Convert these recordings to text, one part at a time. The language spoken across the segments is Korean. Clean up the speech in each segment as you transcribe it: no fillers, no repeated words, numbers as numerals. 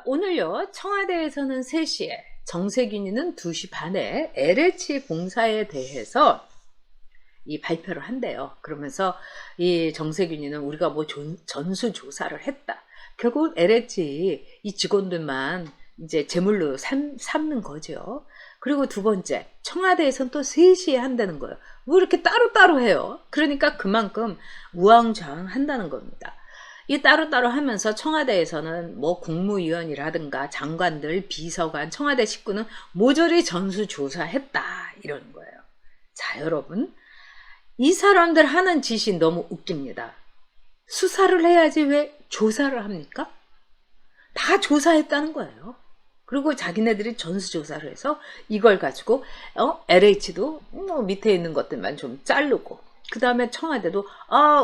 오늘요, 청와대에서는 3시에, 정세균이는 2시 반에 LH 공사에 대해서 이 발표를 한대요. 그러면서 이 정세균이는 우리가 뭐 전수조사를 했다. 결국 LH 이 직원들만 이제 제물로 삼는 거죠. 그리고 두 번째, 청와대에서는 또 3시에 한다는 거예요. 뭐 이렇게 따로따로 해요. 그러니까 그만큼 우왕좌왕 한다는 겁니다. 이 따로따로 하면서 청와대에서는 뭐 국무위원이라든가 장관들, 비서관, 청와대 식구는 모조리 전수조사했다 이러는 거예요. 자, 여러분, 이 사람들 하는 짓이 너무 웃깁니다. 수사를 해야지 왜 조사를 합니까? 다 조사했다는 거예요. 그리고 자기네들이 전수조사를 해서 이걸 가지고 LH도 밑에 있는 것들만 좀 자르고, 그 다음에 청와대도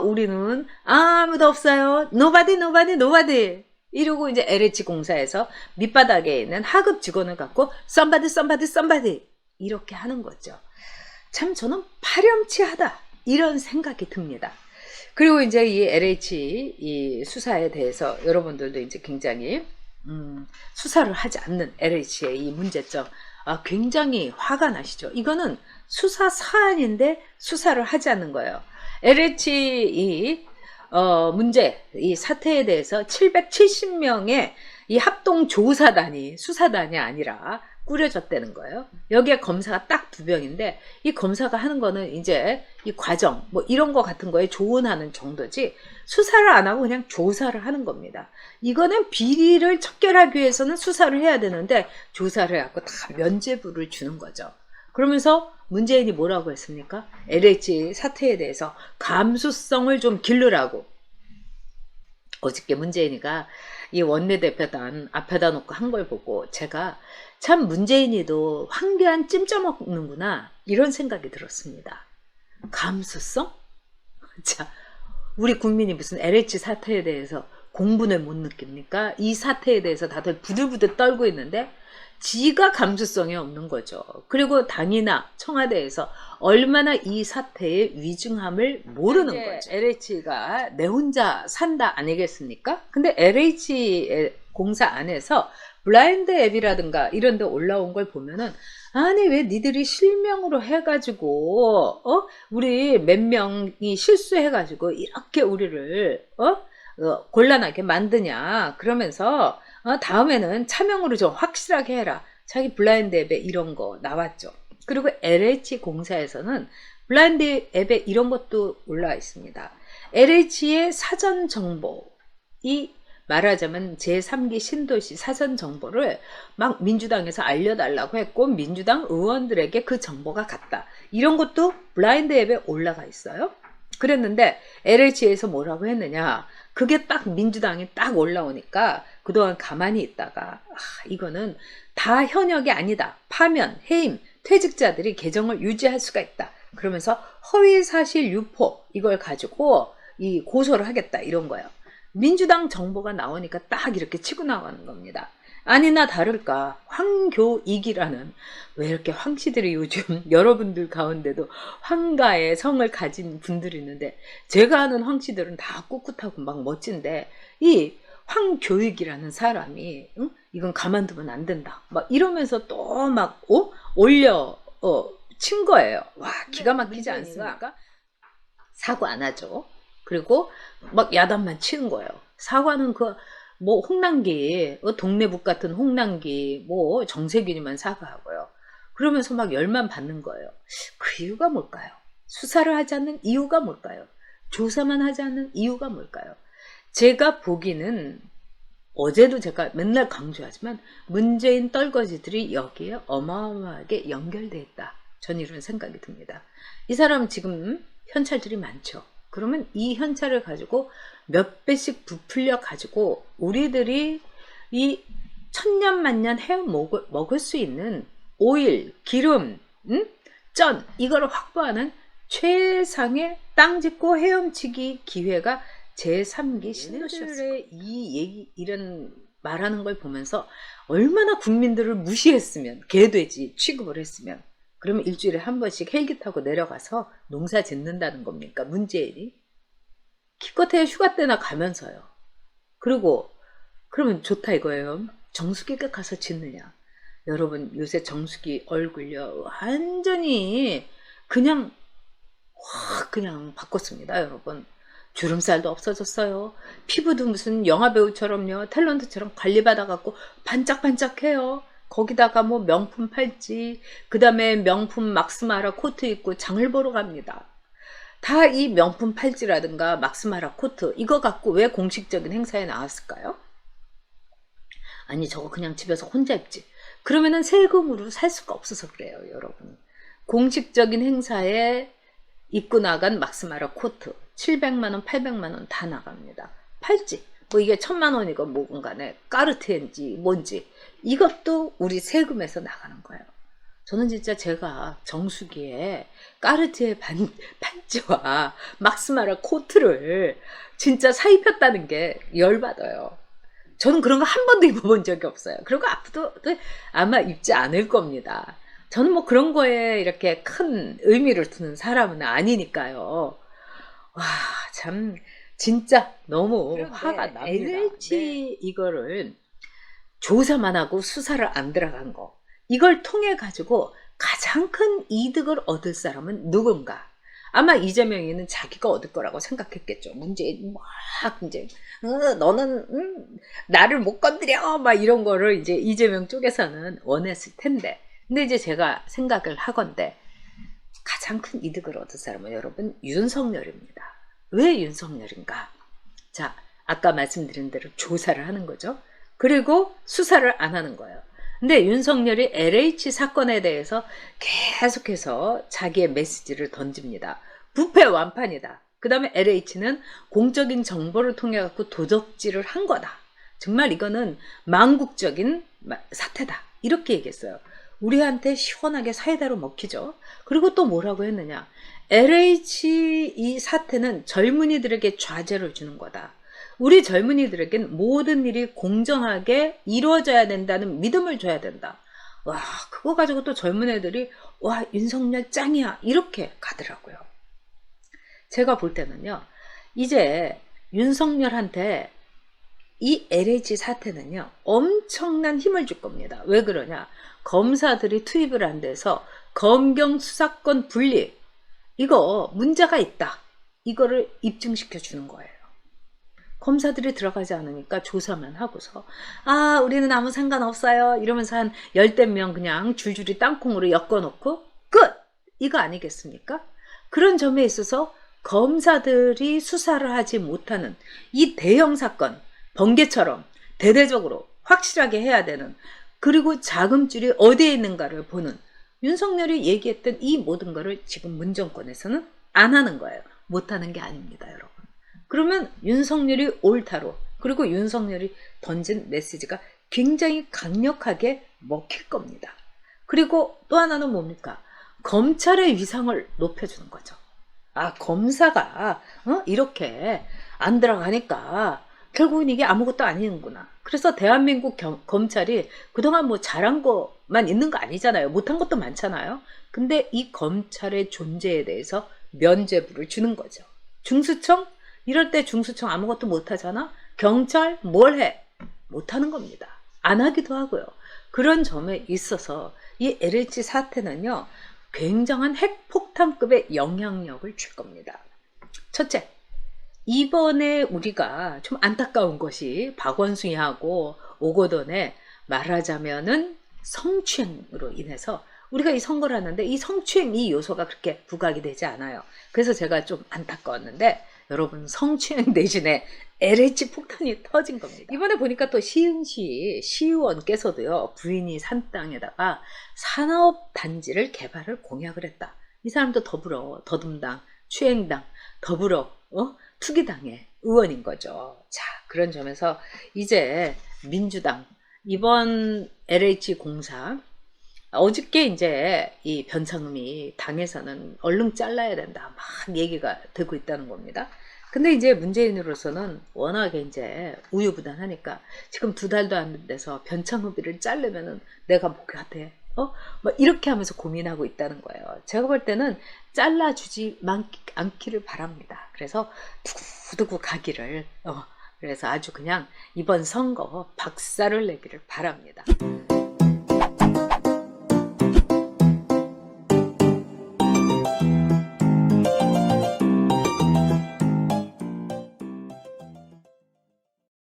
우리는 아무도 없어요. nobody 이러고 이제 LH 공사에서 밑바닥에 있는 하급 직원을 갖고 somebody 이렇게 하는 거죠. 참 저는 파렴치하다 이런 생각이 듭니다. 그리고 이제 이 LH 이 수사에 대해서 여러분들도 이제 굉장히 수사를 하지 않는 LH의 이 문제점, 굉장히 화가 나시죠. 이거는 수사 사안인데 수사를 하지 않는 거예요. LH 이 문제, 이 사태에 대해서 770명의 이 합동조사단이, 수사단이 아니라 꾸려졌다는 거예요. 여기에 검사가 딱 2명인데 이 검사가 하는 거는 이제 이 과정 뭐 이런 거 같은 거에 조언하는 정도지 수사를 안 하고 그냥 조사를 하는 겁니다. 이거는 비리를 척결하기 위해서는 수사를 해야 되는데 조사를 해갖고 다 면죄부를 주는 거죠. 그러면서 문재인이 뭐라고 했습니까? LH 사태에 대해서 감수성을 좀 기르라고. 어저께 문재인이가 이 원내대표단 앞에다 놓고 한 걸 보고 제가 참 문재인이도 황교안 찜쪄 먹는구나 이런 생각이 들었습니다. 감수성? 자, 우리 국민이 무슨 LH 사태에 대해서 공분을 못 느낍니까? 이 사태에 대해서 다들 부들부들 떨고 있는데 지가 감수성이 없는 거죠. 그리고 당이나 청와대에서 얼마나 이 사태의 위중함을 모르는 거죠. LH가 내 혼자 산다 아니겠습니까? 근데 LH 공사 안에서 블라인드 앱이라든가 이런 데 올라온 걸 보면은 아니 왜 니들이 실명으로 해가지고 우리 몇 명이 실수해가지고 이렇게 우리를 곤란하게 만드냐 그러면서 다음에는 차명으로 좀 확실하게 해라. 자기 블라인드 앱에 이런 거 나왔죠. 그리고 LH 공사에서는 블라인드 앱에 이런 것도 올라와 있습니다. LH의 사전 정보, 이 말하자면 제3기 신도시 사전 정보를 막 민주당에서 알려달라고 했고 민주당 의원들에게 그 정보가 갔다. 이런 것도 블라인드 앱에 올라가 있어요. 그랬는데 LH에서 뭐라고 했느냐. 그게 딱 민주당에 딱 올라오니까 그동안 가만히 있다가 이거는 다 현역이 아니다. 파면, 해임, 퇴직자들이 계정을 유지할 수가 있다. 그러면서 허위사실 유포 이걸 가지고 이 고소를 하겠다 이런 거예요. 민주당 정보가 나오니까 딱 이렇게 치고 나가는 겁니다. 아니나 다를까 황교익이라는, 왜 이렇게 황씨들이 요즘 여러분들 가운데도 황가의 성을 가진 분들이 있는데 제가 아는 황씨들은 다 꿋꿋하고 막 멋진데 이 황교익이라는 사람이 이건 가만두면 안 된다 막 이러면서 또 막 올려 친 거예요. 와, 기가 막히지 않습니까? 사과 안 하죠. 그리고 막 야단만 치는 거예요. 사과는 뭐 홍남기, 동네북 같은 홍남기, 뭐 정세균이만 사과하고요. 그러면서 막 열만 받는 거예요. 그 이유가 뭘까요? 수사를 하지 않는 이유가 뭘까요? 조사만 하지 않는 이유가 뭘까요? 제가 보기는 어제도 제가 맨날 강조하지만 문재인 떨거지들이 여기에 어마어마하게 연결돼 있다. 전 이런 생각이 듭니다. 이 사람 지금 현찰들이 많죠. 그러면 이 현찰을 가지고 몇 배씩 부풀려 가지고 우리들이 이 천년만년 해 먹을 수 있는 오일, 기름, 전 이거를 확보하는 최상의 땅 짓고 헤엄치기 기회가 제3기 신도시였어요. 이런 말하는 걸 보면서 얼마나 국민들을 무시했으면, 개돼지 취급을 했으면, 그러면 일주일에 한 번씩 헬기 타고 내려가서 농사 짓는다는 겁니까? 문재인이? 기껏해야 휴가 때나 가면서요. 그리고 그러면 좋다 이거예요. 정수기가 가서 짓느냐. 여러분 요새 정수기 얼굴요 완전히 그냥 확 그냥 바꿨습니다. 여러분 주름살도 없어졌어요. 피부도 무슨 영화배우처럼요 탤런트처럼 관리받아갖고 반짝반짝해요. 거기다가 뭐 명품 팔찌, 그 다음에 명품 막스마라 코트 입고 장을 보러 갑니다. 다 이 명품 팔찌라든가 막스마라 코트 이거 갖고 왜 공식적인 행사에 나왔을까요? 아니 저거 그냥 집에서 혼자 입지. 그러면은 세금으로 살 수가 없어서 그래요 여러분. 공식적인 행사에 입고 나간 막스마라 코트 700만원 800만원 다 나갑니다. 팔찌 뭐 이게 1000만원이고 뭐건 간에 까르티엔지 뭔지 이것도 우리 세금에서 나가는 거예요. 저는 진짜 제가 정수기에 까르티에 팔찌와 막스마라 코트를 진짜 사입혔다는 게 열받아요. 저는 그런 거 한 번도 입어본 적이 없어요. 그리고 앞으로도 아마 입지 않을 겁니다. 저는 뭐 그런 거에 이렇게 큰 의미를 두는 사람은 아니니까요. 와, 참 진짜 너무 화가 납니다. LH 네. 이거를 조사만 하고 수사를 안 들어간 거. 이걸 통해 가지고 가장 큰 이득을 얻을 사람은 누군가. 아마 이재명이는 자기가 얻을 거라고 생각했겠죠. 문재인 막 이제 너는 나를 못 건드려 막 이런 거를 이제 이재명 쪽에서는 원했을 텐데. 근데 이제 제가 생각을 하건대 가장 큰 이득을 얻을 사람은 여러분 윤석열입니다. 왜 윤석열인가? 자, 아까 말씀드린 대로 조사를 하는 거죠. 그리고 수사를 안 하는 거예요. 근데 윤석열이 LH 사건에 대해서 계속해서 자기의 메시지를 던집니다. 부패 완판이다. 그 다음에 LH는 공적인 정보를 통해 갖고 도적질을 한 거다. 정말 이거는 망국적인 사태다. 이렇게 얘기했어요. 우리한테 시원하게 사이다로 먹히죠. 그리고 또 뭐라고 했느냐. LH 이 사태는 젊은이들에게 좌절을 주는 거다. 우리 젊은이들에겐 모든 일이 공정하게 이루어져야 된다는 믿음을 줘야 된다. 와, 그거 가지고 또 젊은 애들이 와, 윤석열 짱이야 이렇게 가더라고요. 제가 볼 때는요. 이제 윤석열한테 이 LH 사태는요. 엄청난 힘을 줄 겁니다. 왜 그러냐. 검사들이 투입을 안 돼서 검경 수사권 분리 이거 문제가 있다. 이거를 입증시켜 주는 거예요. 검사들이 들어가지 않으니까 조사만 하고서 아 우리는 아무 상관없어요 이러면서 한 10명 그냥 줄줄이 땅콩으로 엮어놓고 끝! 이거 아니겠습니까? 그런 점에 있어서 검사들이 수사를 하지 못하는 이 대형 사건 번개처럼 대대적으로 확실하게 해야 되는 그리고 자금줄이 어디에 있는가를 보는 윤석열이 얘기했던 이 모든 거를 지금 문정권에서는 안 하는 거예요. 못하는 게 아닙니다 여러분. 그러면 윤석열이 옳다로 그리고 윤석열이 던진 메시지가 굉장히 강력하게 먹힐 겁니다. 그리고 또 하나는 뭡니까? 검찰의 위상을 높여주는 거죠. 아 검사가 이렇게 안 들어가니까 결국은 이게 아무것도 아니는구나. 그래서 대한민국 검찰이 그동안 뭐 잘한 것만 있는 거 아니잖아요. 못한 것도 많잖아요. 근데 이 검찰의 존재에 대해서 면죄부를 주는 거죠. 중수청? 이럴 때 중수청 아무것도 못하잖아? 경찰 뭘 해? 못하는 겁니다. 안 하기도 하고요. 그런 점에 있어서 이 LH 사태는요. 굉장한 핵폭탄급의 영향력을 줄 겁니다. 첫째, 이번에 우리가 좀 안타까운 것이 박원순이하고 오거돈의 말하자면은 성추행으로 인해서 우리가 이 선거를 하는데 이 성추행 이 요소가 그렇게 부각이 되지 않아요. 그래서 제가 좀 안타까웠는데 여러분 성추행 대신에 LH 폭탄이 터진 겁니다. 이번에 보니까 또 시흥시 시의원께서도요 부인이 산 땅에다가 산업단지를 개발을 공약을 했다. 이 사람도 더불어 추행당 더불어 투기당의 의원인 거죠. 자 그런 점에서 이제 민주당 이번 LH 공사 어저께 이제 이 변창흠이 당에서는 얼른 잘라야 된다 막 얘기가 되고 있다는 겁니다. 근데 이제 문재인으로서는 워낙에 이제 우유부단하니까 지금 2달도 안 돼서 변창흠비를 자르면은 내가 뭐가 돼? 막 이렇게 하면서 고민하고 있다는 거예요. 제가 볼 때는 잘라주지 않기를 바랍니다. 그래서 두고두고 가기를, 그래서 아주 그냥 이번 선거 박살을 내기를 바랍니다.